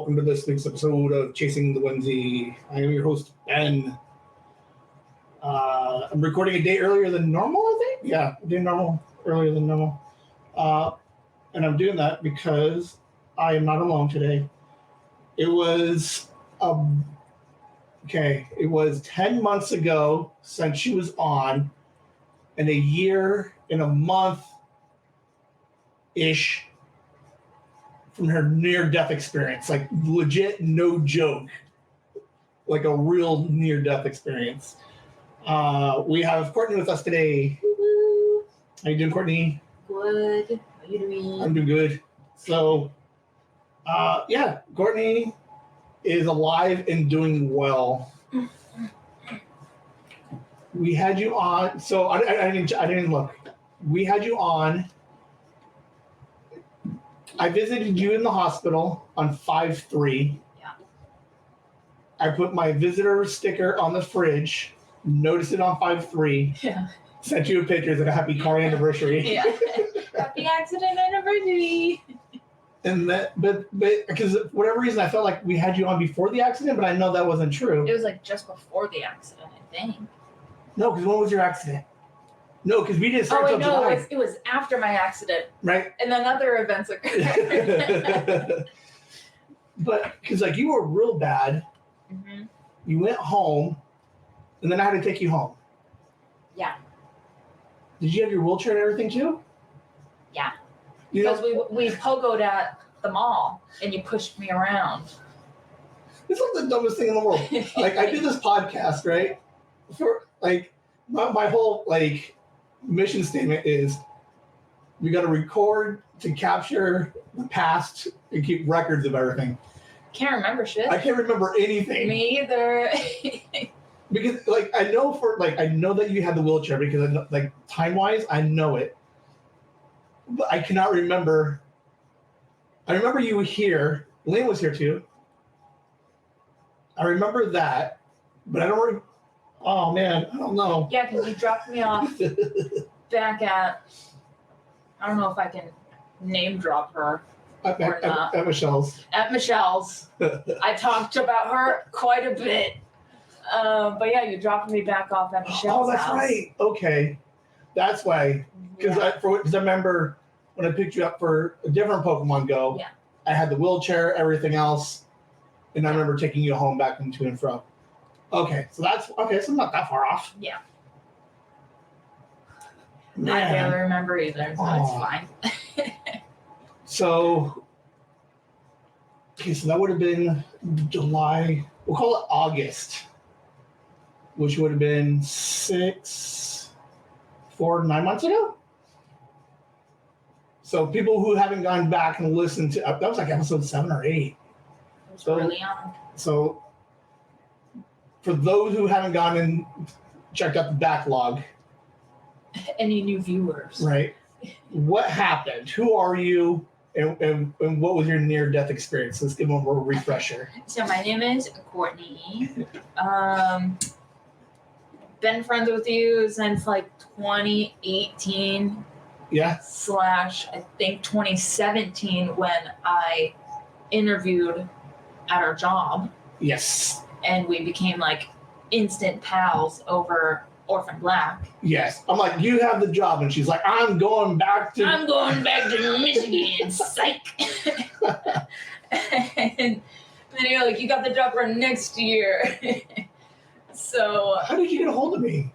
welcome to this week's episode of Chasing the Whimsy. I am your host, Ben. I'm recording a day earlier than normal, I think? Yeah, I'm doing earlier than normal. And I'm doing that because I am not alone today. It was, it was 10 months ago since she was on, and a year and a month-ish from her near-death experience. Like, legit, no joke. Like a real near-death experience. We have Courtney with us today. How you doing, Courtney? Good. How you doing? I'm doing good. So, Courtney is alive and doing well. We had you on. So I didn't look. We had you on. I visited you in the hospital on 5/3. Yeah. I put my visitor sticker on the fridge. Noticed it on 5/3. Yeah. Sent you a picture of a happy car anniversary. Yeah. Happy accident anniversary. And that, but because for whatever reason, I felt like we had you on before the accident, but I know that wasn't true. It was like just before the accident, I think. No, because when was your accident? No, because we didn't start until July. It was after my accident. Right. And then other events occurred. But because like you were real bad, Mm-hmm. you went home, and then I had to take you home. Yeah. Did you have your wheelchair and everything too? Yeah. You Because know, we pogoed at the mall, and you pushed me around. this was the dumbest thing in the world. Like I did this podcast, right? For like my whole like mission statement is we got to record to capture the past and keep records of everything. Can't remember shit. I can't remember anything. Me either. Because like I know that you had the wheelchair because I know, like time wise I know it, but I cannot remember. I remember you were here. Lane was here too. I remember that, but I don't. Oh man, I don't know. Yeah, because you dropped me off back at. I don't know if I can name drop her. At Michelle's. At Michelle's. I talked about her quite a bit. But yeah, you dropped me back off at Michelle's Oh, that's house. right. Okay, that's why. Because I remember when I picked you up for a different Pokemon Go. Yeah. I had the wheelchair, everything else, and I remember taking you home back and to and fro. Okay, so that's okay. So I'm not that far off. Yeah. Man. I barely remember either, so it's fine. So, okay, so that would have been July. We'll call it August, which would have been 9 months ago. So people who haven't gone back and listened to that was like episode 7 or 8. It was really young. So for those who haven't gone and checked out the backlog, Any new viewers? right? What happened? Who are you? And what was your near-death experience? Let's give them a refresher. So my name is Courtney. Been friends with you since like 2018 Yeah? / I think 2017 when I interviewed at our job Yes. and we became like instant pals over Orphan Black. Yes. I'm like, you have the job. And she's like, I'm going back to Michigan, psych. And then you're like, you got the job for next year. So, How did you get a hold of me?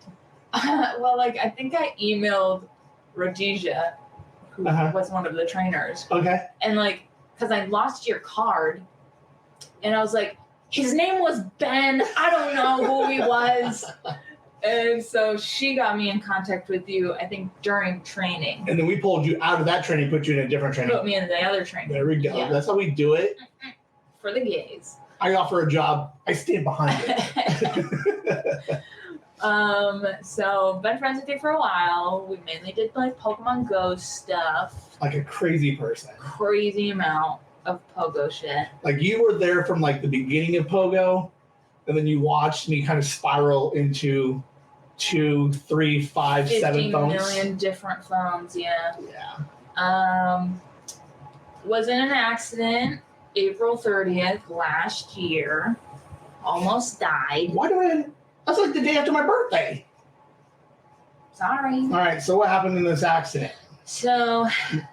well, like, I think I emailed Rhodesia, who Uh-huh. was one of the trainers. Okay. And, like, because I lost your card, and I was like, his name was Ben. I don't know who he was. And so she got me in contact with you, I think, during training. And then we pulled you out of that training, put you in a different training. Put me in the other training. There we go. Yeah. That's how we do it. For the gays. I offer a job. I stand behind it. So been friends with you for a while. We mainly did like Pokemon Go stuff. Like a crazy person. Crazy amount of Pogo shit. Like you were there from like the beginning of Pogo, and then you watched me kind of spiral into 2, 3, 5, 7 50 phones. million different phones, yeah. Yeah. Was in an accident April 30th last year. Almost died. Why do I? That's like the day after my birthday. Sorry. All right. So what happened in this accident? So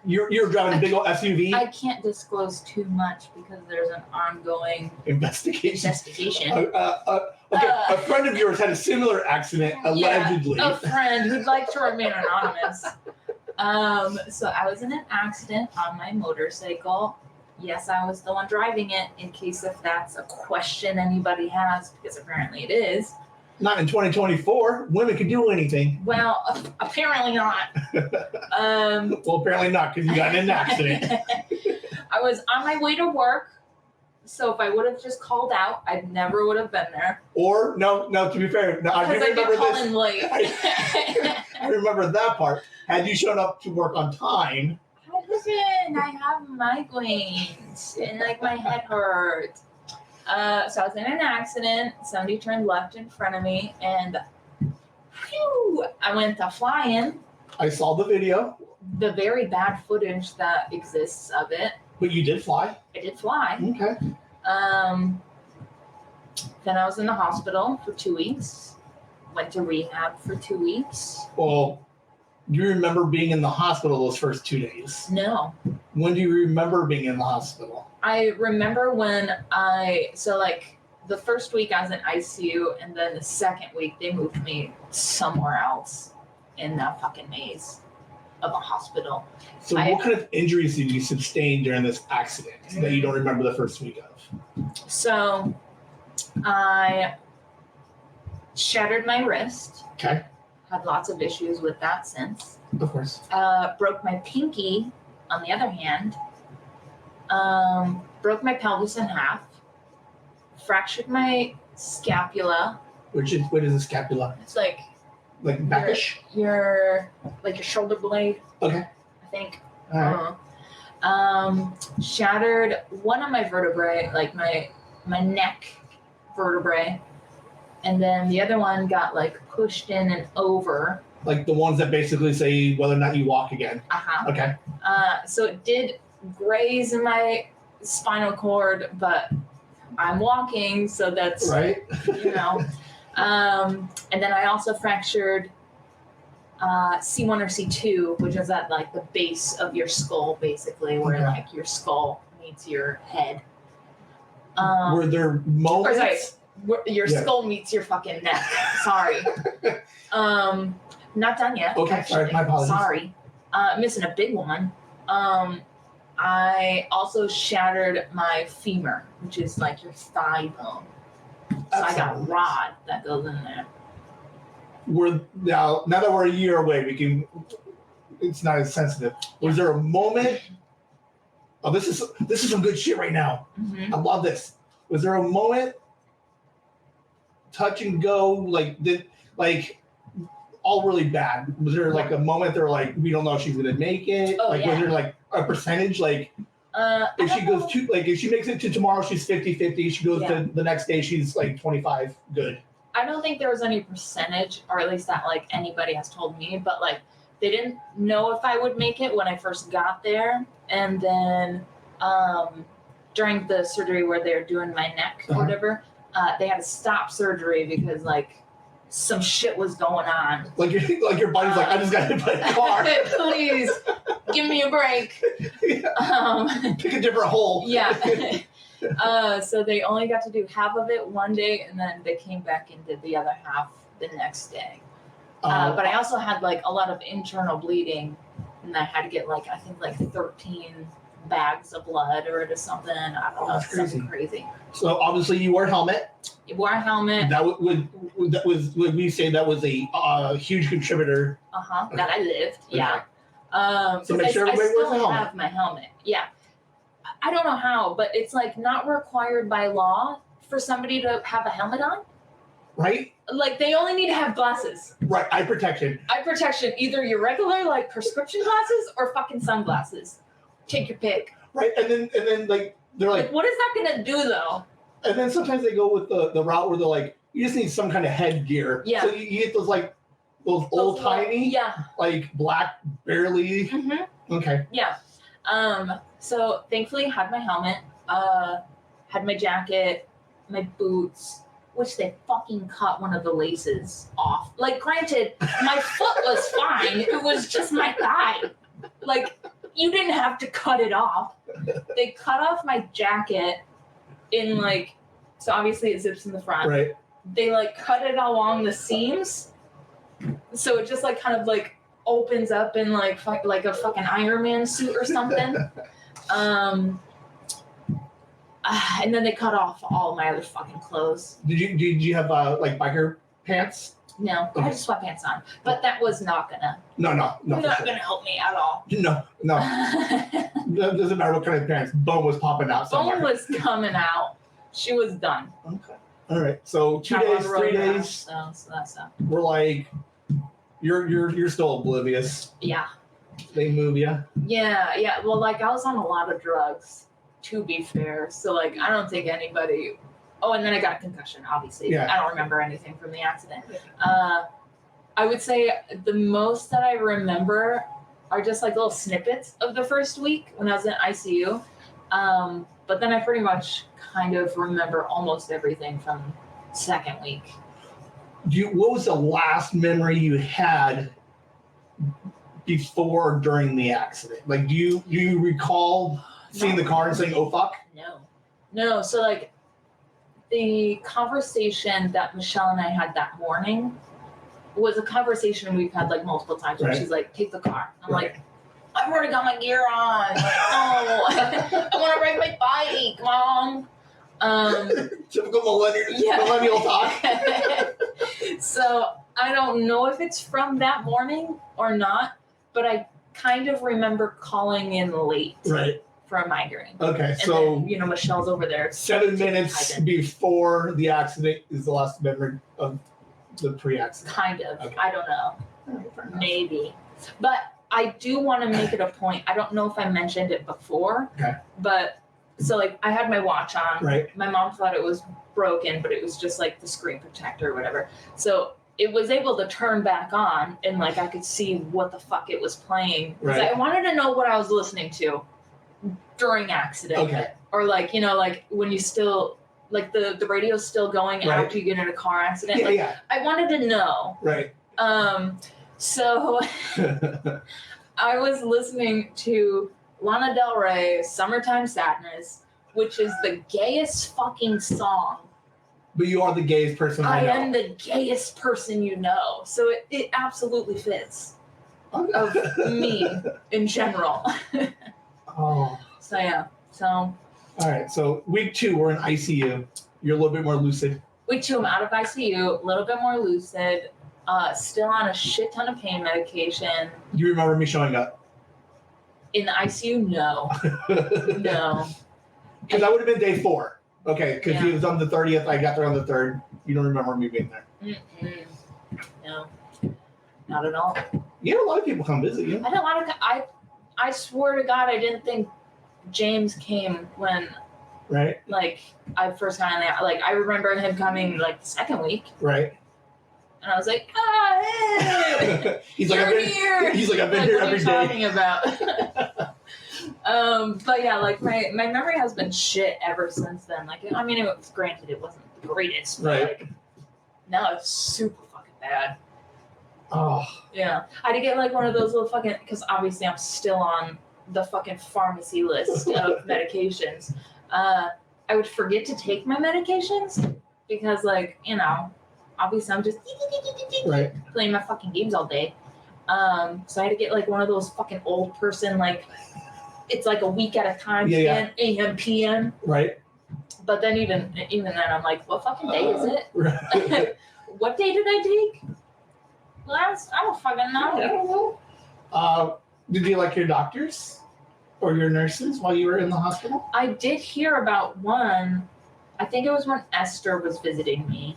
You're driving a big old SUV. I can't disclose too much because there's an ongoing investigation. investigation. A friend of yours had a similar accident, allegedly. Yeah, a friend who'd like to remain anonymous. So I was in an accident on my motorcycle. Yes, I was the one driving it, in case if that's a question anybody has, because apparently it is. Not in 2024. Women can do anything. Well, apparently not. Well, apparently not, because you got in an accident. I was on my way to work, so if I would have just called out, I never would have been there. Or, no, to be fair, no, I Because I remember get called this. in late. I remember that part. Had you shown up to work on time, I have migraines and like my head hurts. So I was in an accident. Somebody turned left in front of me, and phew, I went to flying. I saw the video, The very bad footage that exists of it. but you did fly. I did fly. Okay. Then I was in the hospital for 2 weeks. Went to rehab for 2 weeks. Well, do you remember being in the hospital those first 2 days? No. When do you remember being in the hospital? I remember when the first week I was in ICU, and then the second week they moved me somewhere else in that fucking maze of a hospital. So what kind of injuries did you sustain during this accident that you don't remember the first week of? So I shattered my wrist. Okay. Had lots of issues with that since. Of course. Broke my pinky, on the other hand. Broke my pelvis in half. Fractured my scapula. What is the scapula? It's like Backish? your shoulder blade. Okay. I think. All right. Shattered one of my vertebrae, like my neck vertebrae, and then the other one got like pushed in and over. Like the ones that basically say whether or not you walk again. Uh-huh. Okay. So it did graze in my spinal cord, but I'm walking, so that's Right. you know. And then I also fractured C1 or C2, which is at like the base of your skull, basically, where Okay. like your skull meets your head. Were there moments? Or sorry, your skull meets your fucking neck. Sorry. Not done yet. Okay, actually. sorry, my apologies. Sorry. Missing a big one. I also shattered my femur, which is like your thigh bone. So I got a rod that goes in there. Now that we're a year away, it's not as sensitive. Was there a moment? Oh, this is some good shit right now. Mm-hmm. I love this. Was there a moment, touch and go, all really bad? Was there like a moment they were like, we don't know if she's gonna make it? Oh, Was there like a percentage? If she goes to if she makes it to tomorrow, she's 50-50. She goes to the next day, she's like 25. Good. I don't think there was any percentage, or at least that like anybody has told me, but like they didn't know if I would make it when I first got there. And then during the surgery where they're doing my neck or whatever, they had to stop surgery because like some shit was going on. Like your body's like, I just got hit by a car. Please give me a break. Pick a different hole. Yeah. So they only got to do half of it one day, and then they came back and did the other half the next day. But I also had like a lot of internal bleeding, and I had to get like I think like 13 bags of blood or something. I don't know, that's something crazy. So obviously you wore a helmet. You wore a helmet. Would we say that was a huge contributor? That I lived. Okay. Yeah. So make sure I everybody wears a still helmet. have my helmet. Yeah. I don't know how, but it's like not required by law for somebody to have a helmet on. Right? Like they only need to have glasses. Right. Eye protection. Eye protection, either your regular like prescription glasses or fucking sunglasses. Take your pick. Right. And then like they're like, what is that gonna do though? and then sometimes they go with the route where they're like, you just need some kind of headgear. Yeah. So you get those old timey, like black barely. Mm-hmm. Okay. Yeah. So thankfully I had my helmet. Had my jacket, my boots, which they fucking cut one of the laces off. Like, granted, my foot was fine. It was just my thigh. Like, you didn't have to cut it off. They cut off my jacket in, like, so obviously it zips in the front. Right. They, like, cut it along the seams. So it just, like, kind of, like, opens up in, like a fucking Iron Man suit or something. And then they cut off all my other fucking clothes. Did you have like biker pants? No, I had sweatpants on, but that was not gonna. No, not gonna help me at all. No. It doesn't matter what kind of pants. Bone was popping out somewhere. Bone was coming out. She was done. Okay. All right. So 2 days, 3 days. So that's up. We're like, you're still oblivious. Yeah. They move you. Yeah. Well, like I was on a lot of drugs, to be fair. So like I don't think anybody. Oh, and then I got a concussion. Obviously, yeah. I don't remember anything from the accident. I would say the most that I remember are just like little snippets of the first week when I was in ICU. But then I pretty much kind of remember almost everything from second week. What was the last memory you had before or during the accident? Like, do you recall seeing the car and saying, "Oh fuck"? No. So like, the conversation that Michelle and I had that morning was a conversation we've had like multiple times. Where she's like, "Take the car." I'm like, "I've already got my gear on." Like, "Oh, I want to ride my bike, Mom." Typical millennial talk. So I don't know if it's from that morning or not, but I kind of remember calling in late for a migraine. Okay, and so then, Michelle's over there. 7 minutes before the accident is the last memory of the pre-accident. Kind of. Okay. I don't know. Right, maybe. But I do want to make it a point. I don't know if I mentioned it before. Okay. But so like I had my watch on. Right. My mom thought it was broken, but it was just like the screen protector or whatever. So it was able to turn back on and like I could see what the fuck it was playing. Because I wanted to know what I was listening to during accident. Okay. Or like, like when you still like the radio's still going after you get in a car accident. Yeah. I wanted to know. Right. So I was listening to Lana Del Rey, Summertime Sadness, which is the gayest fucking song. But you are the gayest person I know. I am the gayest person you know. So it absolutely fits of me in general. Oh. So yeah. So. All right. So week 2, we're in ICU. You're a little bit more lucid. Week 2, I'm out of ICU, a little bit more lucid, still on a shit ton of pain medication. Do you remember me showing up? In the ICU, no. No. Because that would have been day 4. Okay, because he was on the 30th. I got there on the 3rd. You don't remember me being there. Mm-mm. No. Not at all. You had a lot of people come visit you. I had a lot of... I swear to God, I didn't think James came when... Right. Like, I first got on there. Like, I remember him coming, like, the second week. Right. And I was like, hey! He's like, I've been here every day. What are you talking about? But yeah, like, my memory has been shit ever since then. Like, I mean, granted, it wasn't the greatest. But, like, now it's super fucking bad. Oh. Yeah. I had to get, like, one of those little fucking... Because obviously I'm still on the fucking pharmacy list of medications. I would forget to take my medications because, like, obviously I'm just playing my fucking games all day. So I had to get, like, one of those fucking old person, like, it's like a week at a time, AM, PM. Right. But then even then I'm like, what fucking day is it? Right. What day did I take? I don't fucking know. I don't know. Did you like your doctors? Or your nurses while you were in the hospital? I did hear about one. I think it was when Esther was visiting me.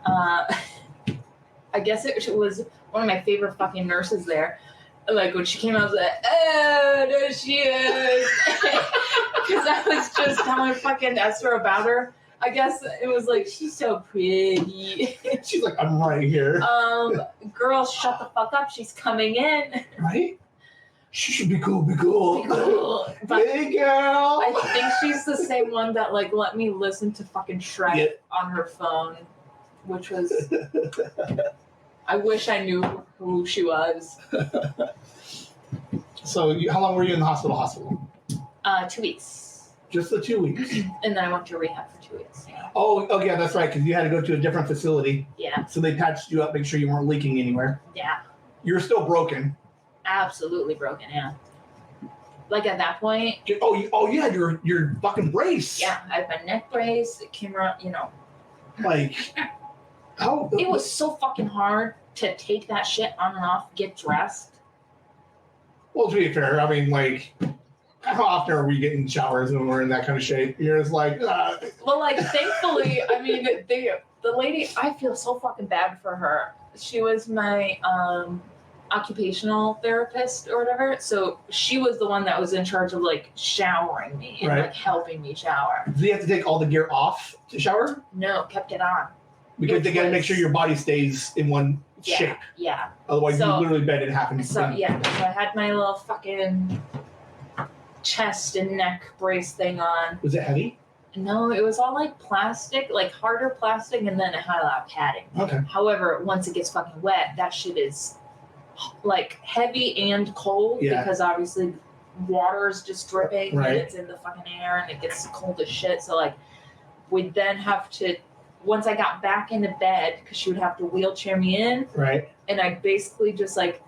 I guess it was one of my favorite fucking nurses there. Like, when she came out, I was like, oh, there she is. Because I was just telling fucking Esther about her. I guess it was like, she's so pretty. She's like, I'm right here. Girl, shut the fuck up. She's coming in. Right? She should be cool. Be cool. But Hey, girl. I think she's the same one that like let me listen to fucking Shrek on her phone, which was. I wish I knew who she was. So, how long were you in the hospital? 2 weeks. Just the 2 weeks. And then I went to rehab for 2 weeks. Oh, yeah, that's right. Because you had to go to a different facility. Yeah. So they patched you up, make sure you weren't leaking anywhere. Yeah. You were still broken. Absolutely broken. Yeah. Like at that point. Oh, you had your fucking brace. Yeah, I had my neck brace. It came around. Like, how? It was so fucking hard to take that shit on and off, get dressed. Well, to be fair, I mean, like, how often are we getting showers when we're in that kind of shape? You're just like, Well, like, thankfully, I mean, the lady, I feel so fucking bad for her. She was my occupational therapist or whatever, so she was the one that was in charge of like showering me and like helping me shower. Do you have to take all the gear off to shower? No, kept it on. Because they got to make sure your body stays in one shape. Yeah. Otherwise, you literally bend in half and so I had my little fucking chest and neck brace thing on. Was it heavy? No, it was all like plastic, like harder plastic, and then it had a lot of padding. Okay. However, once it gets fucking wet, that shit is like heavy and cold because obviously water is just dripping and it's in the fucking air and it gets cold as shit. So like we'd then have to, once I got back into bed, because she would have to wheelchair me in, and I basically just like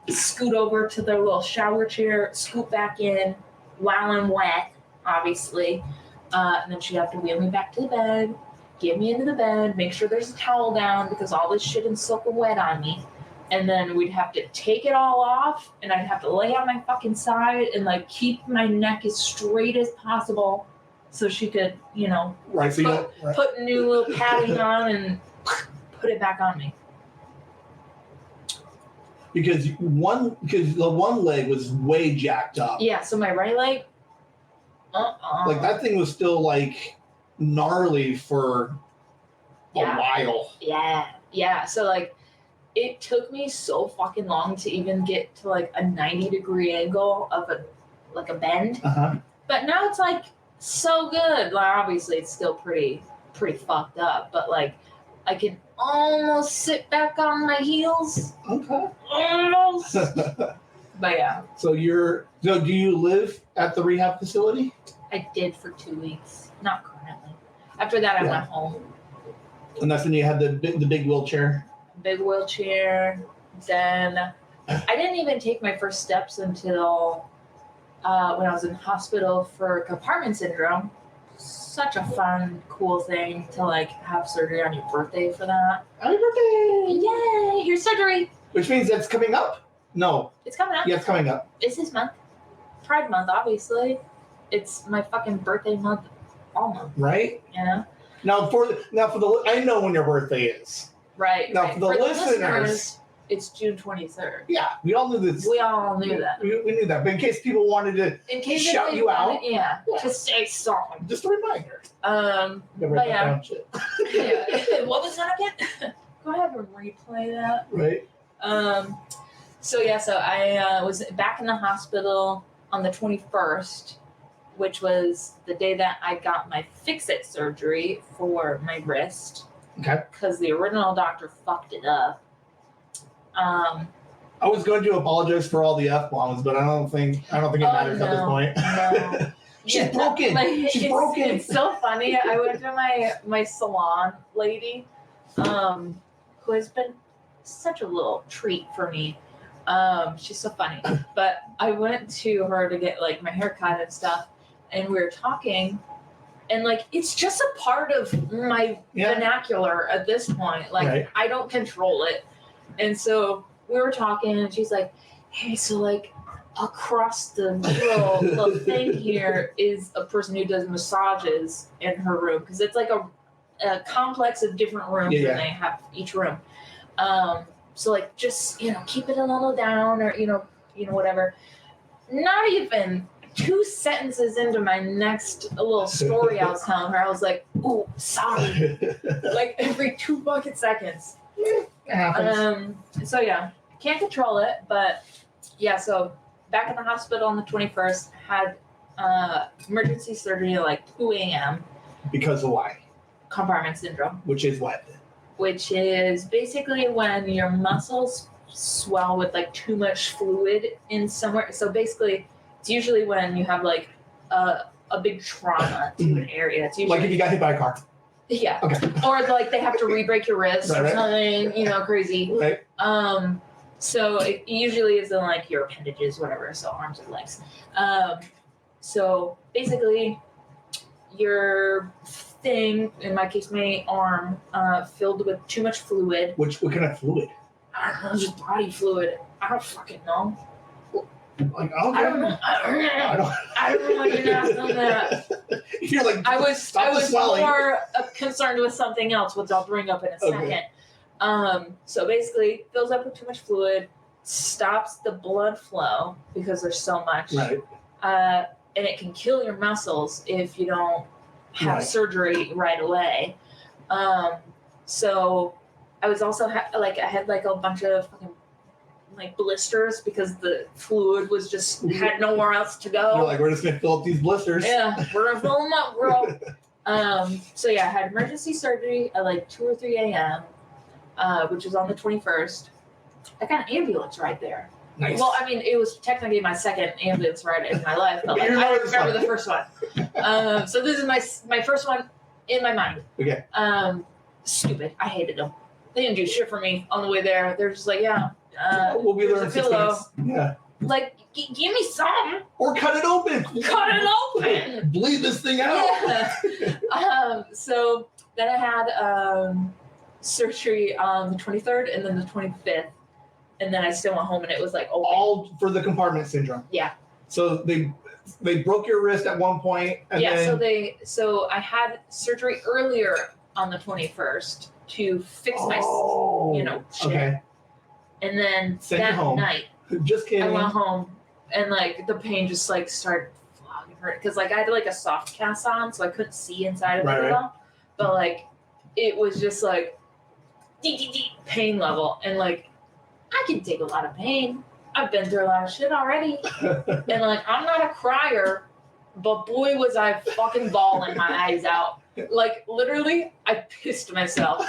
scoot over to their little shower chair, scoot back in while I'm wet, obviously, and then she'd have to wheel me back to the bed, get me into the bed, make sure there's a towel down because all this shit is soaking wet on me. And then we'd have to take it all off, and I'd have to lay on my fucking side and like keep my neck as straight as possible, so she could, put new little padding on and put it back on me. Because the one leg was way jacked up. Yeah. So my right leg. Like that thing was still like gnarly for a while. Yeah. Yeah. So like. It took me so fucking long to even get to like a 90-degree angle of a bend. But now it's like so good. Like obviously it's still pretty fucked up, but like I can almost sit back on my heels. Okay. Almost. But yeah. So do you live at the rehab facility? I did for 2 weeks. Not currently. After that I went home. And that's when you had the big wheelchair. Big wheelchair. Then I didn't even take my first steps until when I was in hospital for compartment syndrome. Such a fun, cool thing to like have surgery on your birthday for that. Happy birthday! Yay! Here's surgery. Which means that's coming up. No. It's coming up. Yeah, it's coming up. It's this month. Pride month, obviously. It's my fucking birthday month, all month. Right? Yeah. Now for the I know when your birthday is. Right. Now for the listeners, it's June 23rd. Yeah, we all knew this. We all knew that. We knew that, but in case people wanted to shout you out, just say something. Just a reminder. But yeah. What was that again? Go ahead and replay that. Right. So I was back in the hospital on the 21st, which was the day that I got my fix-it surgery for my wrist. Okay. Because the original doctor fucked it up. I was going to apologize for all the F-bombs, but I don't think it matters at this point. No. She's broken. She's broken. It's so funny. I went to my salon lady, who has been such a little treat for me. She's so funny. But I went to her to get like my hair cut and stuff, and we were talking, and like it's just a part of my vernacular at this point. Like I don't control it. And so we were talking, and she's like, hey, so like across the little thing here is a person who does massages in her room, because it's like a complex of different rooms, and they have each room. So like just, keep it a little down, or, whatever. Not even 2 sentences into my next little story I was telling her, I was like, ooh, sorry. Like every 2 fucking seconds. It happens. So can't control it, but yeah, so back in the hospital on the 21st, had emergency surgery at like 2 a.m. Because of why? Compartment syndrome, Which is what? which is basically when your muscles swell with like too much fluid in somewhere. So basically, it's usually when you have like a big trauma to an area. It's usually Like if you got hit by a car. yeah, Okay. or like they have to re-break your wrist or Right. something, crazy. Right. So it usually is in like your appendages, whatever, so arms and legs. So basically, your thing, in my case, my arm, filled with too much fluid. What kind of fluid? I don't know, just body fluid. I don't fucking know. Like, okay. I don't know. I don't know. I didn't ask them that. You're like, I was swelling. more concerned with something else, which I'll bring up in a second. So basically, fills up with too much fluid, stops the blood flow because there's so much. Right. And it can kill your muscles if you don't have surgery right away. So I was also I had like a bunch of fucking like blisters because the fluid was just had nowhere else to go. You're like, we're just gonna fill up these blisters. Yeah, we're gonna fill them up, bro. So yeah, I had emergency surgery at like 2 or 3 a.m., which was on the 21st. I got an ambulance right there. Nice. Well, I mean, it was technically my second ambulance ride in my life, but like, I remember the first one. So this is my first one in my mind. Okay. Stupid. I hated them. They didn't do shit for me on the way there. They're just like, yeah. We'll be there in a 6 pillow. minutes. Yeah. Like, give me some. Or cut it open. Cut it open. Bleed this thing out. Yeah. So then I had surgery on the 23rd and then the 25th. And then I still went home and it was like open. All for the compartment syndrome. Yeah. So they broke your wrist at one point. And then... So I had surgery earlier on the 21st to fix my shit. Okay. And then Send you that home. night Just kidding. I went home and like the pain just like started fucking hurt because like I had like a soft cast on so I couldn't see inside of it at all. But like it was just like deep pain level and like I can take a lot of pain. I've been through a lot of shit already. And like I'm not a crier, but boy was I fucking bawling my eyes out. Like literally I pissed myself.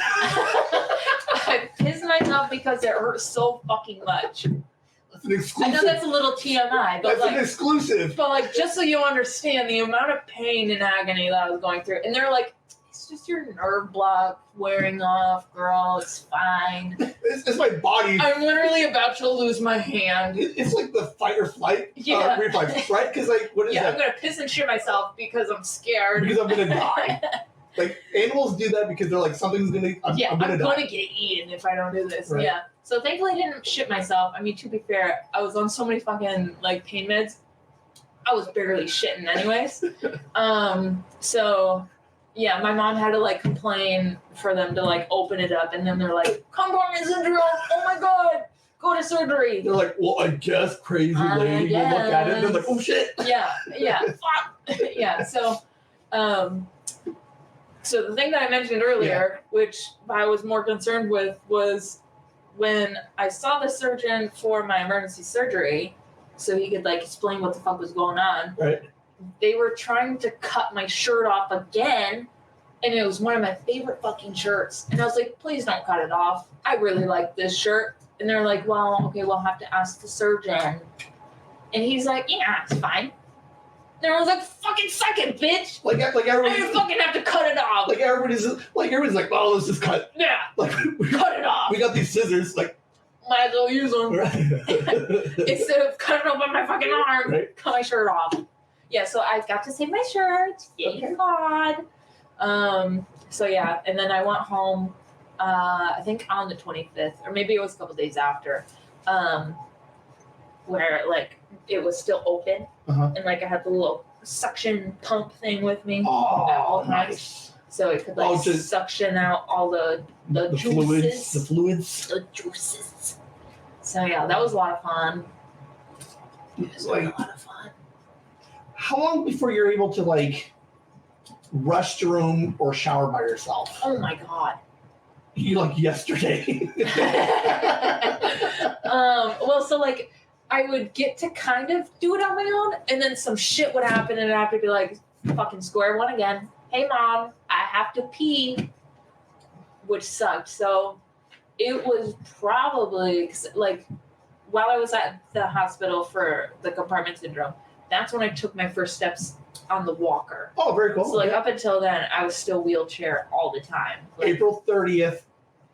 I pissed myself because it hurt so fucking much. That's an exclusive. I know that's a little TMI, but that's like an exclusive. But like just so you understand the amount of pain and agony that I was going through. And they're like, it's just your nerve block wearing off, girl. It's fine. It's my body. I'm literally about to lose my hand. It's like the fight or flight reflex, right? Because like, what is that? I'm gonna piss and shit myself because I'm scared. Because I'm gonna die. Like animals do that because they're like something's gonna. I'm gonna get eaten if I don't do this. Right. Yeah. So thankfully I didn't shit myself. I mean, to be fair, I was on so many fucking like pain meds. I was barely shitting anyways. So. Yeah, my mom had to like complain for them to like open it up, and then they're like, "Compartment syndrome! Oh my god, go to surgery." They're like, "Well, I guess, crazy lady." You look at it, and they're like, "Oh shit." Yeah, fuck. Yeah. So the thing that I mentioned earlier, which I was more concerned with, was when I saw the surgeon for my emergency surgery, so he could like explain what the fuck was going on. Right. They were trying to cut my shirt off again, and it was one of my favorite fucking shirts. And I was like, please don't cut it off. I really like this shirt. And they're like, well, okay, we'll have to ask the surgeon. And he's like, yeah, it's fine. And I was like, fucking suck it, bitch. Like everybody. I didn't fucking have to cut it off. Like everybody's like, oh, let's just cut. Yeah. Like cut it off. We got these scissors, like. Might as well use them. Right. Instead of cutting open my fucking arm, cut my shirt off. Yeah, so I got to save my shirt. Yay, God. So yeah, and then I went home, I think on the 25th, or maybe it was a couple days after, where like it was still open, and like I had the little suction pump thing with me. Oh, nice. So it could like suction out all the juices. The juices. So yeah, that was a lot of fun. It was like, a lot of fun. How long before you're able to like rush to room or shower by yourself? Oh my god. You like yesterday. Well, so like I would get to kind of do it on my own, and then some shit would happen, and I'd have to be like, fucking square one again. Hey, Mom, I have to pee, which sucked. So it was probably, like, while I was at the hospital for the compartment syndrome, that's when I took my first steps on the walker. Oh, very cool. So, like, up until then, I was still wheelchair all the time. Like, April 30th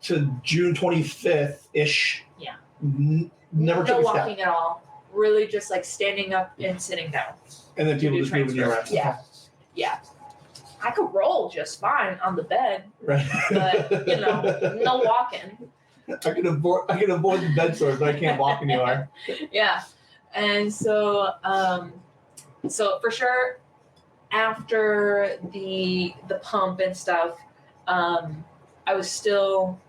to June 25th-ish. Yeah. Never no took a walking step. at all. Really just, like, standing up and sitting down. And then people do just moving you around. Yeah. Yeah. I could roll just fine on the bed, Right. but, you know, no walking. I can avoid the bed sores, but I can't walk anywhere. Yeah. And so, so for sure, after the pump and stuff, I was still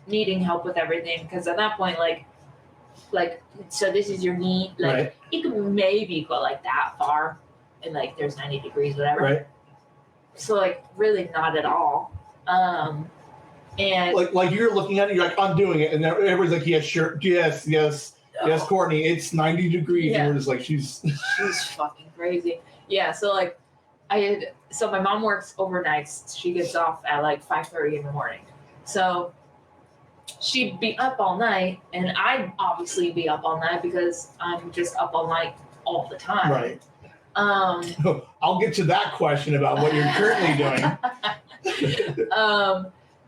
needing help with everything because at that point, like, so this is your knee, like, Right. you could maybe go like that far, and like there's 90 degrees, whatever. Right. So like really not at all. And like you're looking at it, you're like, I'm doing it, and everybody's like, yes, sure, yes, Courtney, it's 90 degrees, Yeah. and we're just like, she's fucking crazy. Yeah, so like so my mom works overnights. She gets off at like 5:30 in the morning. So she'd be up all night, and I'd obviously be up all night because I'm just up all night all the time. right. Um, I'll get to that question about what you're currently doing.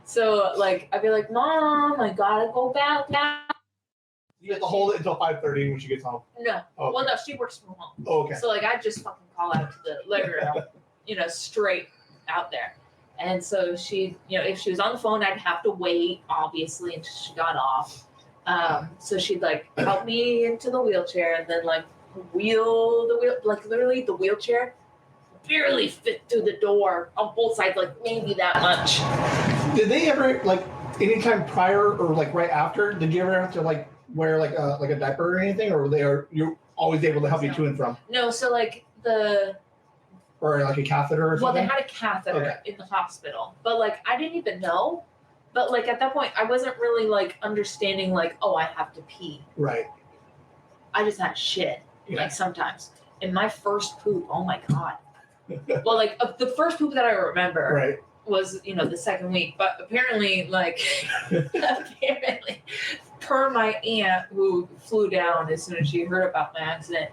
So like I'd be like, Mom, I gotta go back now. You have to hold it until 5:30 when she gets home. No. Oh, okay. Well, no, she works from home. Oh, okay. So like I just fucking call out to the living room, you know, straight out there. And so she, you know, if she was on the phone, I'd have to wait, obviously, until she got off. So she'd like help me into the wheelchair and then like wheel, like literally the wheelchair barely fit through the door on both sides, like maybe that much. Did they ever, like, anytime prior or like right after, did you ever have to like wear like a diaper or anything, or you're always able to help you to and from, No, so like or like a catheter or well, something? they had a catheter Okay. in the hospital, but like I didn't even know. But like at that point, I wasn't really like understanding like, oh, I have to pee. Right. I just had shit Yeah. like sometimes. And my first poop, oh my god. Well, like the first poop that I remember Right. was, you know, the second week, but apparently like apparently per my aunt who flew down as soon as she heard about my accident,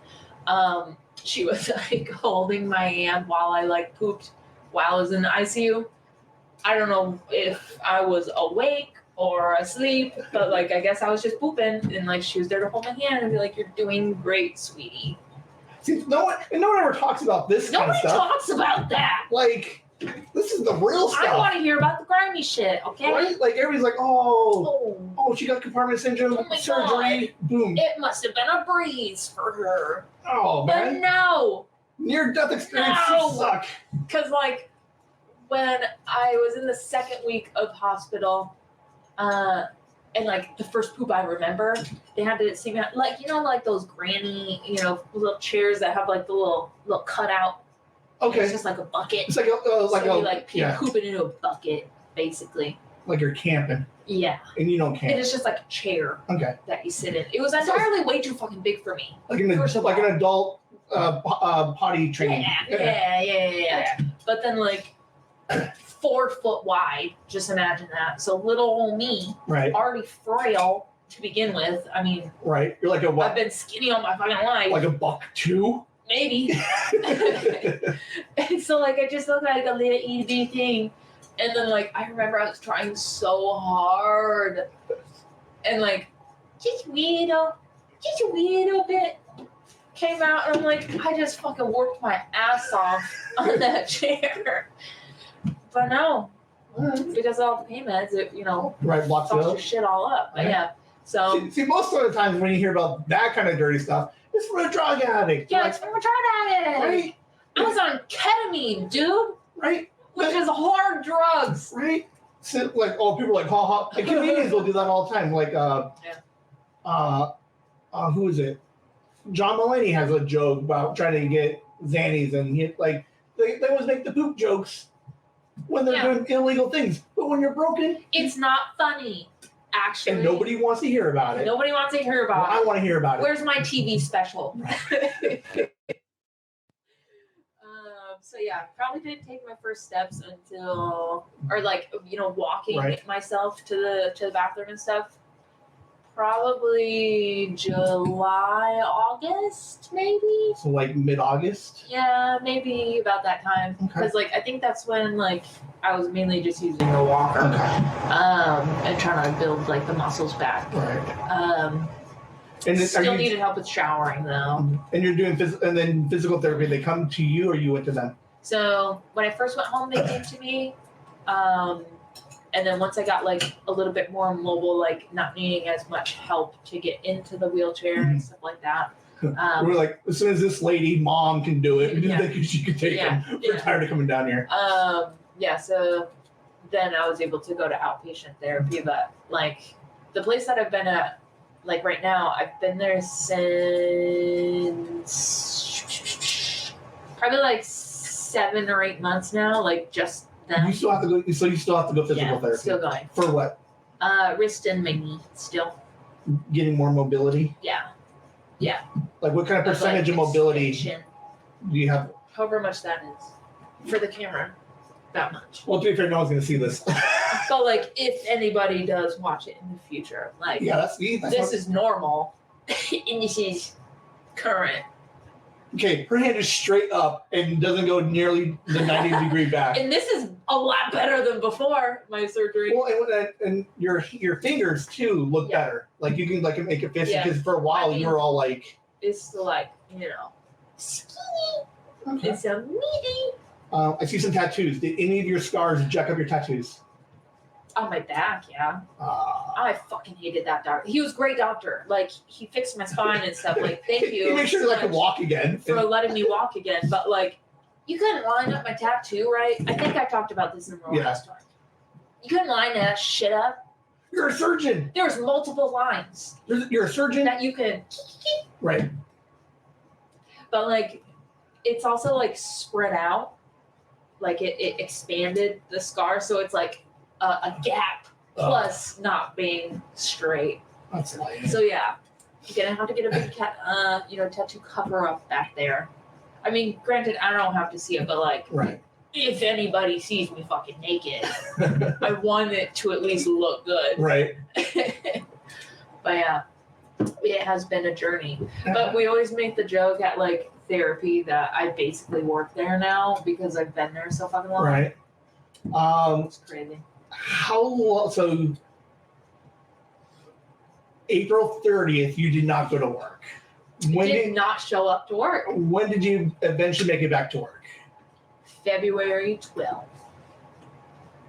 she was like holding my hand while I like pooped while I was in the ICU. I don't know if I was awake or asleep, but like I guess I was just pooping, and like she was there to hold my hand and be like, "You're doing great, sweetie." See, no one ever talks about this kind of Nobody stuff. talks about that. Like, this is the real stuff. I want to hear about the grimy shit, okay? Right? Like everybody's like, oh, she got compartment syndrome, Oh my surgery, boom. It must have been a breeze for her. Oh But man, no, near-death experiences No. suck. because like when I was in the second week of hospital, and like the first poop I remember, they had to see me like, you know, like those granny, you know, little chairs that have like the little cutout. Okay, It's just like a bucket. it's like you're You're pooping into a bucket, basically. like you're camping, Yeah. and you don't It camp. is just like a chair Okay, that you sit in. It was entirely way too fucking big for me. like an First of adult potty training. Yeah. But then like 4 foot wide, just imagine that. So little old me, Right, already frail to begin with. I mean, right. You're like a I've what? been skinny all my fucking life. Like a buck two. Maybe. And so like I just look like a little itty bitty thing. And then like I remember I was trying so hard. And like just a little bit came out, and I'm like, I just fucking worked my ass off on that chair. But no, because of all the pain meds, it, you know, Right, blocks fucks it your up. shit all up. But Right. yeah. So See, most of the times when you hear about that kind of dirty stuff, it's for a drug addict. yeah, Like, it's from a drug addict. right, I was on ketamine, dude, right, which is hard drugs. right. So, like, oh, people are like, ha ha. And comedians will do that all the time. Like, who is it? John Mulaney has a joke about trying to get Xannies, and he, like, they always make the poop jokes when they're Yeah. doing illegal things. But when you're broken, It's not funny. Actually, and nobody wants to hear about it. Nobody wants to hear about I it. want to hear about it. Where's my TV special? So yeah, probably didn't take my first steps until, or like, walking myself to the bathroom and stuff. Probably July, August, maybe. So like mid-August. Yeah, maybe about that time. Because I think that's when I was mainly just using a walker. And trying to build the muscles back. Right. And still needed help with showering though. And you're doing physical therapy. They come to you, or you went to them? So when I first went home, they came to me. And then once I got a little bit more mobile, not needing as much help to get into the wheelchair and stuff like that. We're like, as soon as this lady, mom, can do it, she could take him. We're tired of coming down here. So then I was able to go to outpatient therapy, but the place that I've been at, right now, I've been there since probably 7 or 8 months now, just then. You still have to go. So you still have to go physical therapy. Still going. For what? Wrist and my knee still. Getting more mobility. Yeah. What kind of percentage of mobility do you have? However much that is for the camera, that much. Well, to be fair, no one's going to see this. But if anybody does watch it in the future, that's this is normal, and this is current. Okay, her hand is straight up and doesn't go nearly the 90-degree back. And this is a lot better than before my surgery. Well, and your fingers too look better. You can make it fit because for a while you were all it's skinny. Okay. It's a meaty. I see some tattoos. Did any of your scars jack up your tattoos? On my back, yeah. I fucking hated that doctor. He was a great doctor. He fixed my spine and stuff. Thank you. He made sure I could walk again. For letting me walk again. But, you couldn't line up my tattoo, right? I think I talked about this in the last time. You couldn't line that shit up. You're a surgeon. There's multiple lines. You're a surgeon? That you could... Right. But, it's also, spread out. It expanded the scar, so it's, a gap plus not being straight. That's lame. So yeah, you're gonna have to get a big tattoo cover up back there. I mean, granted, I don't have to see it, but if anybody sees me fucking naked, I want it to at least look good. Right. But yeah, it has been a journey. But we always make the joke at therapy that I basically work there now because I've been there so fucking long. Right. It's crazy. How long? So April 30th, you did not go to work. When did not show up to work. When did you eventually make it back to work? February 12th.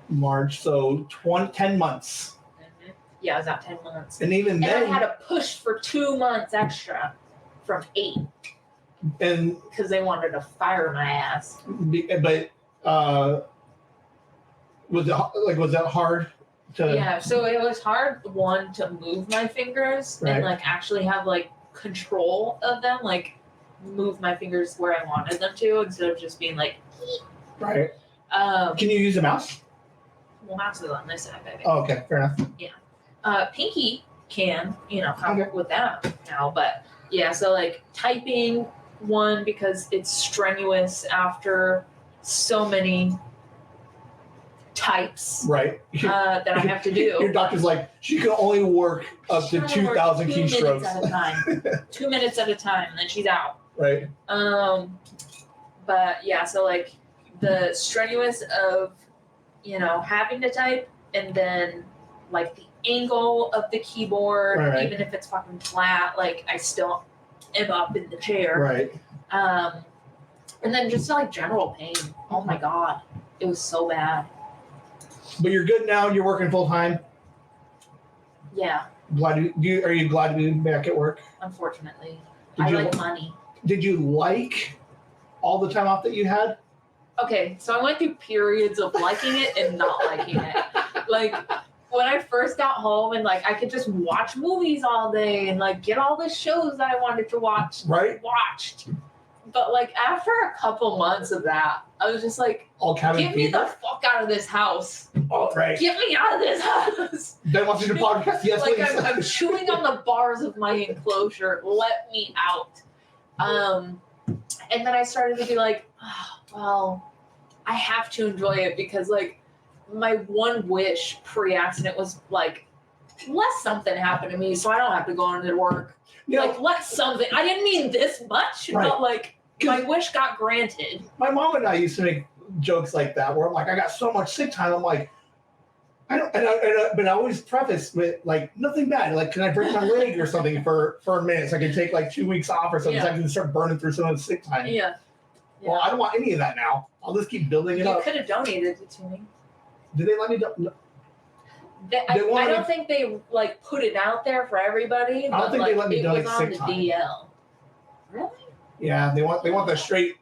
March, so 10 months. Mm-hmm. Yeah, it was about 10 months. And even then, I had to push for 2 months extra from 8. And because they wanted to fire my ass. But was that hard to? Yeah, so it was hard, one, to move my fingers and actually have control of them, move my fingers where I wanted them to instead of just being Right. Can you use a mouse? Well, mouse is on this side, baby. Oh, okay, fair enough. Yeah. Pinky can, with that now, but yeah, so typing, one, because it's strenuous after so many types that I have to do. Your doctor's she can only work up to 2,000 keystrokes. 2 minutes at a time. 2 minutes at a time, and then she's out. Right. But yeah, so the strenuous of, having to type, and then the angle of the keyboard, even if it's fucking flat, I still am up in the chair. Right. And then just general pain. Oh my God. It was so bad. But you're good now. You're working full time. Yeah. Are you glad to be back at work? Unfortunately, I like money. Did you like all the time off that you had? Okay, so I went through periods of liking it and not liking it. When I first got home and I could just watch movies all day and get all the shows that I wanted to watch. Right. Watched. But like after a couple months of that, I was just like, All cabin get me fever. the fuck out of this house. Oh, right. Get me out of this house. Ben wants you to podcast. Yes, Like please. I'm chewing on the bars of my enclosure. Let me out. And then I started to be like, oh, well, I have to enjoy it because like my one wish pre-accident was like, let something happen to me so I don't have to go into work. Like let something. I didn't mean this much, Right. but like my wish got granted. My mom and I used to make jokes like that where I'm like, I got so much sick time. I'm like, but I always preface with like nothing bad. Like, can I break my leg or something for a minute so I can take like 2 weeks off or something so I can start burning through some of the sick time? Yeah. Well, I don't want any of that now. I'll just keep building it up. You could have donated it to me. Did they let me do? I don't think they like put it out there for everybody. I don't think they let me donate sick time. It was on the DL. Really? Yeah, they want the straight.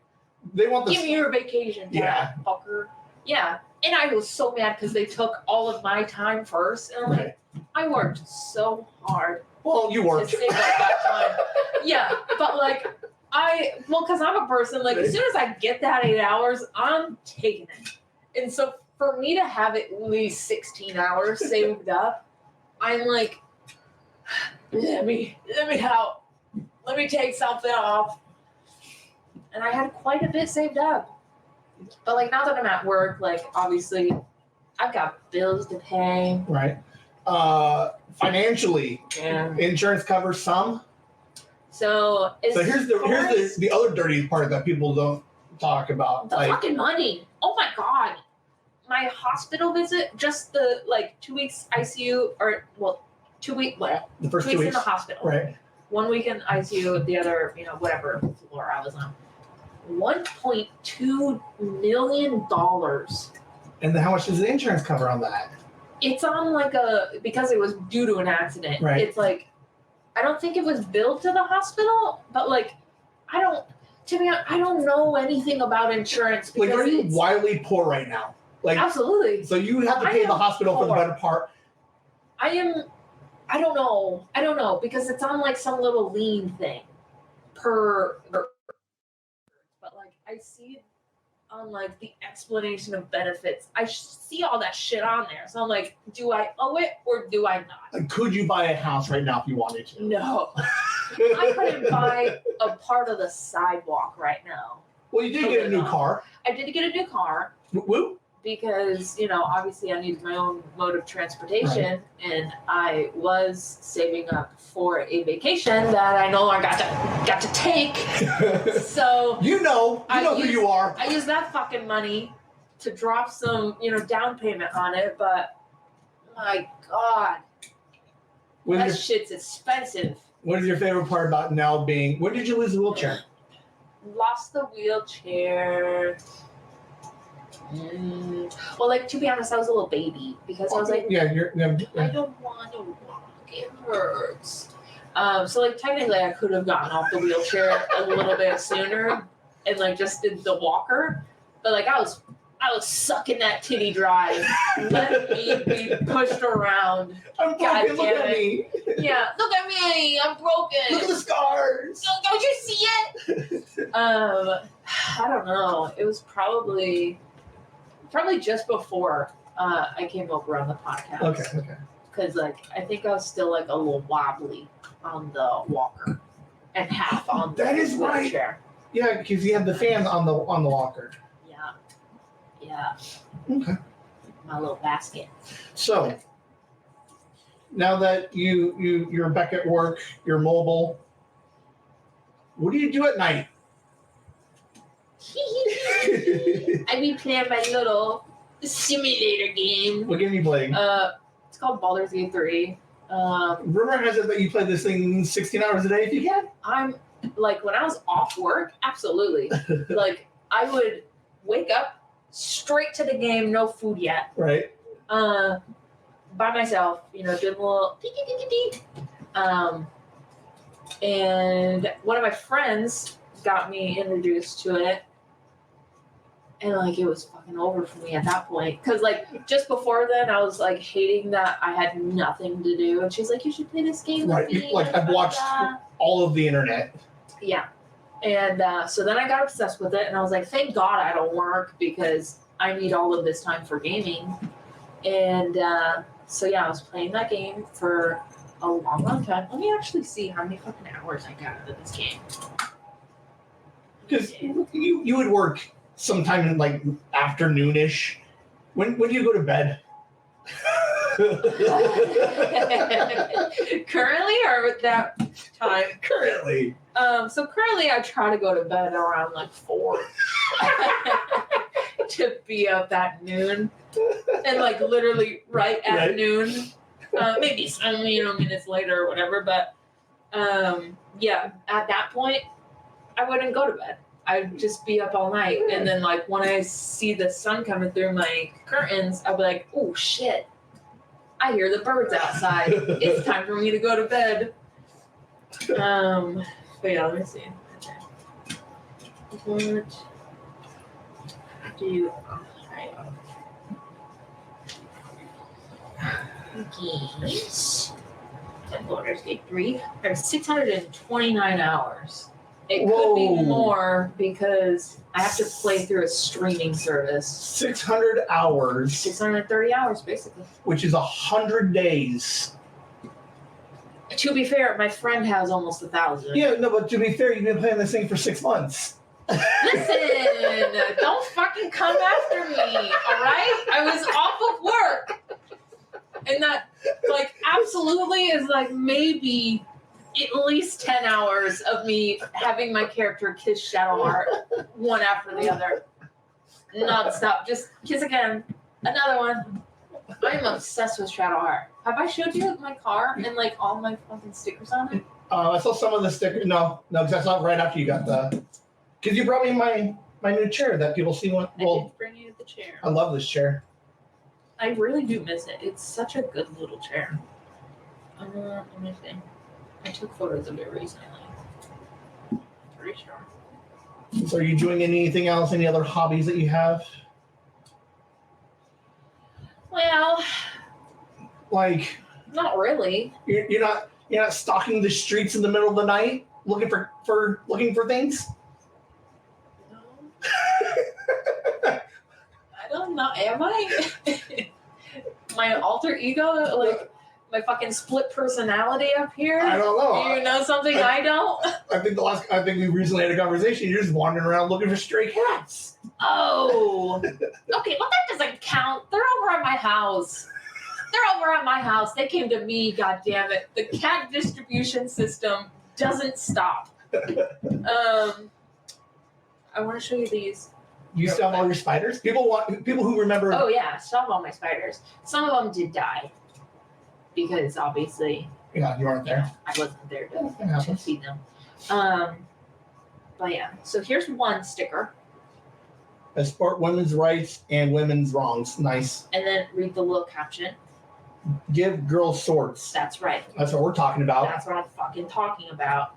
They want the. Give me your vacation time, Yeah. fucker. Yeah, and I was so mad because they took all of my time first, and I'm like, I worked so hard. Well, you to worked. save up that time. Yeah, but like because I'm a person like as soon as I get that 8 hours, I'm taking it, and so. For me to have at least 16 hours saved up, I'm like, let me help. Let me take something off. And I had quite a bit saved up. But like now that I'm at work, like obviously I've got bills to pay. Right. Financially, insurance covers some. So here's the other dirty part that people don't talk about. The fucking money. Oh my God. My hospital visit, just the 2 weeks ICU, or 2 weeks, the first 2 2 weeks weeks in the hospital. Right. 1 week in ICU, the other, whatever floor I was on. $1.2 million. And then how much does the insurance cover on that? It's on because it was due to an accident. Right. It's like, I don't think it was billed to the hospital, but I don't know anything about insurance. Like, are you wildly poor right now? Like, absolutely. So you have to pay the hospital for the better part. I don't know because it's on some little lien thing but I see it on the explanation of benefits. I see all that shit on there. So I'm like, do I owe it or do I not? Like, could you buy a house right now if you wanted to? No. I couldn't buy a part of the sidewalk right now. Well, you did get a new car. I did get a new car. Woo. Because, obviously I needed my own mode of transportation, and I was saving up for a vacation that I no longer got to take. So you know who you are. I used that fucking money to drop some, down payment on it, but my God, that shit's expensive. What is your favorite part about now being? When did you lose the wheelchair? Lost the wheelchair. Well, to be honest, I was a little baby because I was like, yeah. I don't want to walk. It hurts. So technically, I could have gotten off the wheelchair a little bit sooner and just did the walker, but I was sucking that titty dry. Let me be pushed around. I'm broken. Look at me. Yeah, look at me. I'm broken. Look at the scars. Don't you see it? I don't know. It was probably just before I came over on the podcast. Okay. Because I think I was still a little wobbly on the walker and half on the wheelchair. Yeah, because you had the fan on the walker. Yeah. Okay. My little basket. So now that you're back at work, you're mobile. What do you do at night? I be playing my little simulator game. What game are you playing? It's called Baldur's Gate 3. Rumor has it that you play this thing 16 hours a day if you can? I'm when I was off work, absolutely. I would wake up straight to the game, no food yet. Right. By myself, doing a little and one of my friends got me introduced to it. And it was fucking over for me at that point. Cause just before then I was hating that I had nothing to do. And she's like, you should play this game with me. I've watched all of the internet. Yeah. And so then I got obsessed with it, and I was like, thank God I don't work because I need all of this time for gaming. And so yeah, I was playing that game for a long, long time. Let me actually see how many fucking hours I got out of this game. Because you would work sometime in like afternoonish. When do you go to bed? Currently or at that time? Currently. So currently I try to go to bed around like 4 to be up at noon. And like literally right at noon. Maybe some minutes later or whatever, but yeah, at that point I wouldn't go to bed. I'd just be up all night, and then like when I see the sun coming through my curtains, I'll be like, oh shit, I hear the birds outside. It's time for me to go to bed. But yeah, let me see. What do you games? Baldur's Gate 3. There's 629 hours. It could be more because I have to play through a streaming service. 600 hours. 630 hours, basically. Which is 100 days. To be fair, my friend has almost 1,000. Yeah, no, but to be fair, you've been playing this thing for 6 months. Listen, don't fucking come after me, alright? I was off of work. And that, like, absolutely is, like, maybe at least 10 hours of me having my character kiss Shadowheart one after the other. Non-stop. Just kiss again. Another one. I'm obsessed with Shadowheart. Have I showed you my car and, like, all my fucking stickers on it? I saw some of the stickers. No, because I saw it right after you got the... Because you brought me my new chair that people see when... Well, I did bring you the chair. I love this chair. I really do miss it. It's such a good little chair. Let me think. I took photos of it recently. Pretty sure. So are you doing anything else? Any other hobbies that you have? Well... Like... Not really. You're not stalking the streets in the middle of the night looking for things? No. I don't know. Am I? My alter ego? Like... My fucking split personality up here? I don't know. Do you know something I don't? I think we recently had a conversation. You're just wandering around looking for stray cats. Oh. Okay, well that doesn't count. They're over at my house. They came to me, goddammit. The cat distribution system doesn't stop. I want to show you these. You still have all your spiders? People who remember. Oh yeah, still have all my spiders. Some of them did die. Because obviously, yeah, you weren't there. I wasn't there to feed them. But yeah, so here's one sticker. Support women's rights and women's wrongs. Nice. And then read the little caption. Give girls swords. That's right. That's what we're talking about. That's what I'm fucking talking about.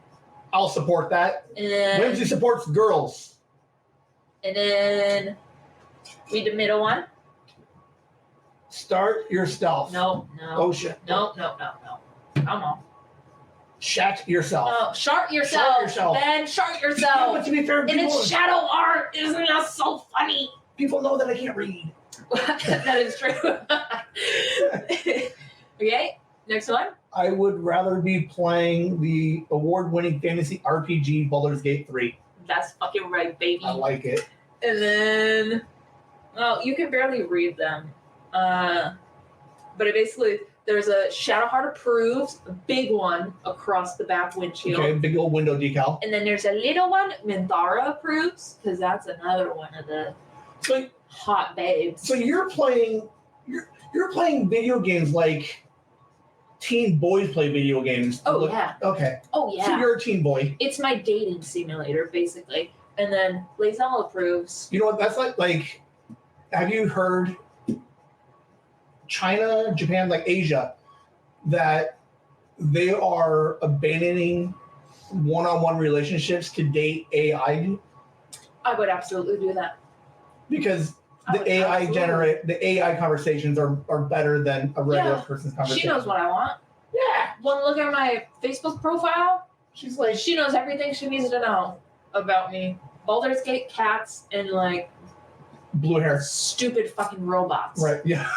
I'll support that. And then, Whimsy supports girls. And then read the middle one. Start yourself. No. Oh shit. No. Come on. Shat yourself. No, shart yourself. Ben, shart yourself. Yeah, but to be fair, and it's shadow art. Isn't that so funny? People know that I can't read. That is true. Okay, next one. I would rather be playing the award-winning fantasy RPG Baldur's Gate 3. That's fucking right, baby. I like it. And then, well, you can barely read them. But it basically, there's a Shadowheart approves, a big one across the back windshield. Okay, big old window decal. And then there's a little one, Minthara approves, because that's another one of the hot babes. So you're playing video games like teen boys play video games. Oh, yeah. Okay. Oh, yeah. So you're a teen boy. It's my dating simulator, basically. And then Lazelle approves. You know what? That's like, have you heard China, Japan, like Asia, that they are abandoning one-on-one relationships to date AI? I would absolutely do that. Because the AI conversations are better than a regular person's conversation. She knows what I want. Yeah. Want to look at my Facebook profile? She's like, She knows everything she needs to know. about me. Baldur's Gate cats and like Blue hair. stupid fucking robots. Right. Yeah.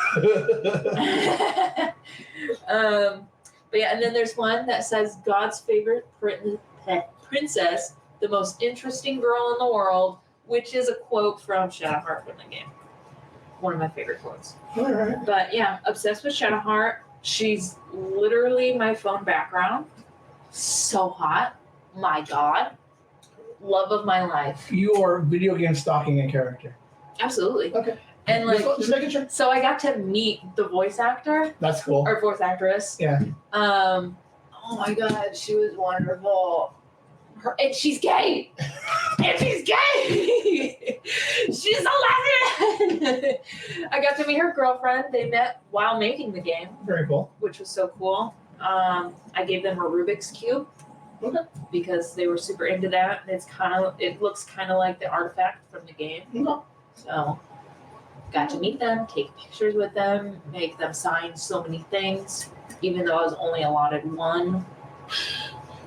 But yeah, and then there's one that says God's favorite princess, the most interesting girl in the world, which is a quote from Shadowheart from the game. One of my favorite quotes. All right. But yeah, obsessed with Shadowheart. She's literally my phone background. So hot. My God. Love of my life. You are video game stalking a character. Absolutely. Okay. And like, just making sure. so I got to meet the voice actor That's cool. or voice actress. Yeah. Oh my God, she was wonderful. And she's gay. And she's gay. She's a lesbian. I got to meet her girlfriend. They met while making the game. Very cool. Which was so cool. I gave them a Rubik's Cube. Okay. Because they were super into that. And it looks kind of like the artifact from the game. Okay. So got to meet them, take pictures with them, make them sign so many things, even though I was only allotted one.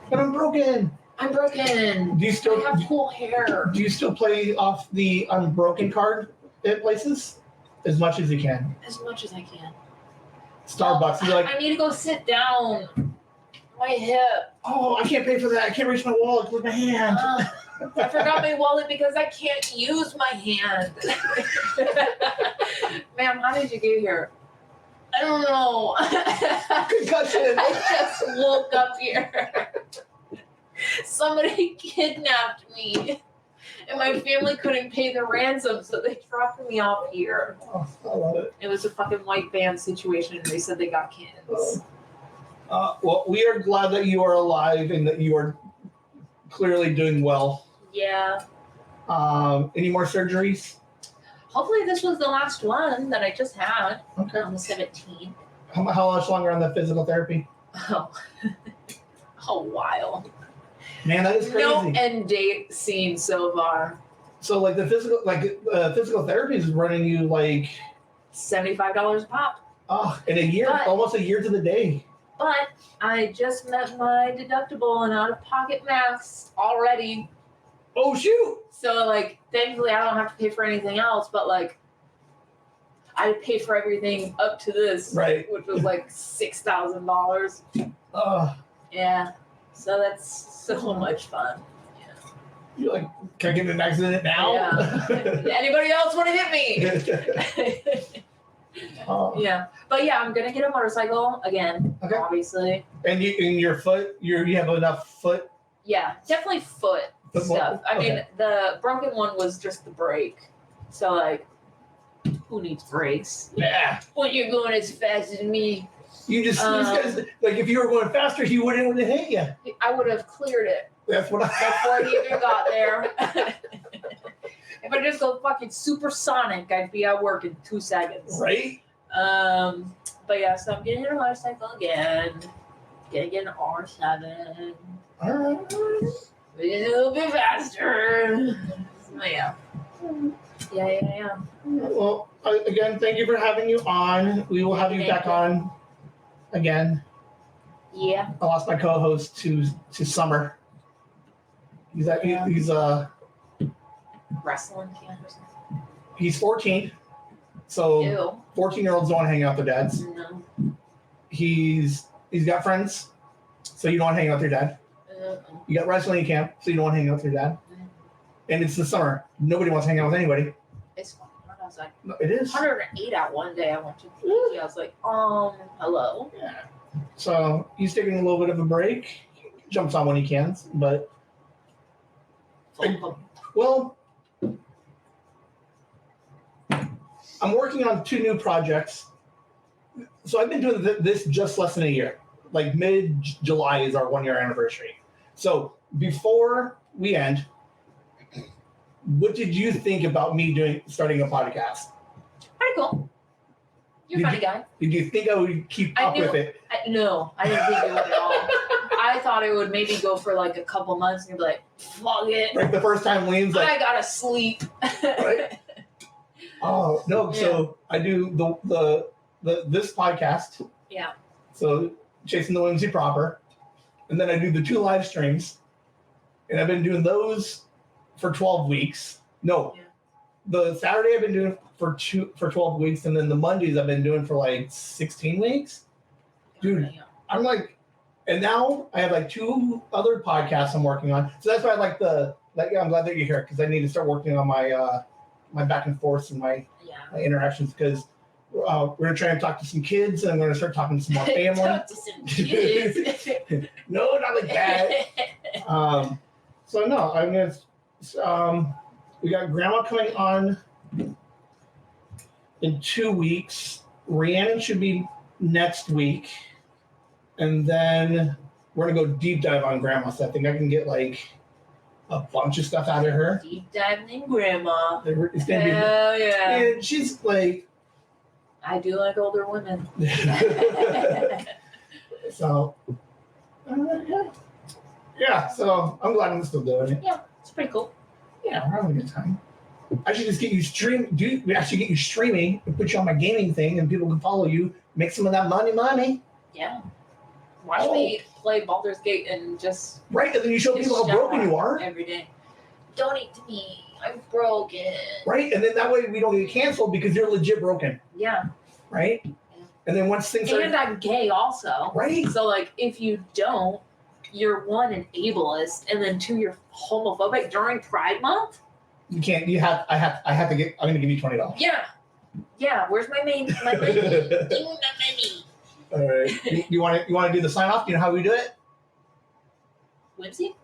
But I'm broken. I'm broken. Do you still I have cool hair. Do you still play off the unbroken card at places? As much as you can. As much as I can. Starbucks. You're like, I need to go sit down. My hip. oh, I can't pay for that. I can't reach my wallet with my hand. I forgot my wallet because I can't use my hand. Ma'am, how did you get here? I don't know. Concussion. I just woke up here. Somebody kidnapped me. And my family couldn't pay the ransom, so they dropped me off here. Oh, I love it. It was a fucking white van situation. They said they got kids. Well, we are glad that you are alive and that you are clearly doing well. Yeah. Any more surgeries? Hopefully this was the last one that I just had Okay. on the 17th. How much longer on the physical therapy? Oh. A while. Man, that is crazy. No end date seen so far. So, like, the physical therapy is running you like $75 a pop. in a year, But- almost a year to the day. But I just met my deductible and out-of-pocket max already. Oh shoot! So, like, thankfully I don't have to pay for anything else, but, like, I paid for everything up to this, Right. which was, like, $6,000. Yeah. So that's so much fun. You're like, can I get in an accident now? Yeah. Anybody else want to hit me? Yeah. But yeah, I'm gonna get a motorcycle again. Okay. Obviously. And your foot, you have enough foot. Yeah, definitely foot stuff. I mean, the broken one was just the brake. So like, who needs brakes? Yeah. When you're going as fast as me, These guys, like, if you were going faster, he wouldn't have hit you. I would have cleared it That's what before he even got there. If I just go fucking supersonic, I'd be at work in 2 seconds. Right? But yeah, so I'm getting a motorcycle again. Gonna get an R7. All right. A little bit faster. But yeah. Yeah. Well, again, thank you for having you on. We will have you back on again. Yeah. I lost my co-host to Summer. He's Wrestling camp or something. he's 14, so Ew. 14-year-olds don't hang out with their dads. No. He's got friends, so you don't hang out with your dad. You got wrestling camp, so you don't want to hang out with your dad. And it's the summer. Nobody wants to hang out with anybody. It's fun. I was like, No, it is. 108 out one day. I went to PG. I was like, hello. Yeah. So he's taking a little bit of a break. He jumps on when he can, but well, I'm working on 2 new projects. So I've been doing this just less than a year. Like mid-July is our 1-year anniversary. So before we end, what did you think about me starting a podcast? Pretty cool. You're a funny guy. Did you think I would keep up with it? No, I didn't think you would at all. I thought it would maybe go for like a couple months and you'd be like, fuck it. Like the first time Liam's like, I gotta sleep. Right? Oh no! Yeah. So I do the this podcast. Yeah. So chasing the Whimsy proper, and then I do the 2 live streams, and I've been doing those for 12 weeks. No. Yeah. The Saturday I've been doing for 12 weeks, and then the Mondays I've been doing for like 16 weeks. Dude, I'm like, and now I have like 2 other podcasts I'm working on. So that's why I like I'm glad that you're here, because I need to start working on my my back and forth and my interactions, because we're gonna try and talk to some kids, and I'm gonna start talking to some more family. Talk to some kids. No, not like that. So no, I'm gonna. We got Grandma coming on in 2 weeks. Rhiannon should be next week, and then we're gonna go deep dive on Grandma. So I think I can get like a bunch of stuff out of her. Deep diving in Grandma. It's gonna be. Hell yeah. And she's like. I do like older women. So. Yeah. So I'm glad I'm still doing it. Yeah, it's pretty cool. Yeah, we're having a good time. I should just get you we actually get you streaming and put you on my gaming thing, and people can follow you, make some of that money. Yeah. Watch me play Baldur's Gate and just right, and then you show people how broken you are every day. Donate to me. I'm broken. Right, and then that way we don't get canceled because you're legit broken. Yeah. Right. Yeah. And then once things and I'm gay also. Right. So like, if you don't, you're 1, an ableist, and then 2, you're homophobic during Pride Month. You can't. I have to get. I'm gonna give you $20. Yeah. Yeah. Where's my money? My money. Give me my money. All right. You want to do the sign off? You know how we do it? Whimsy.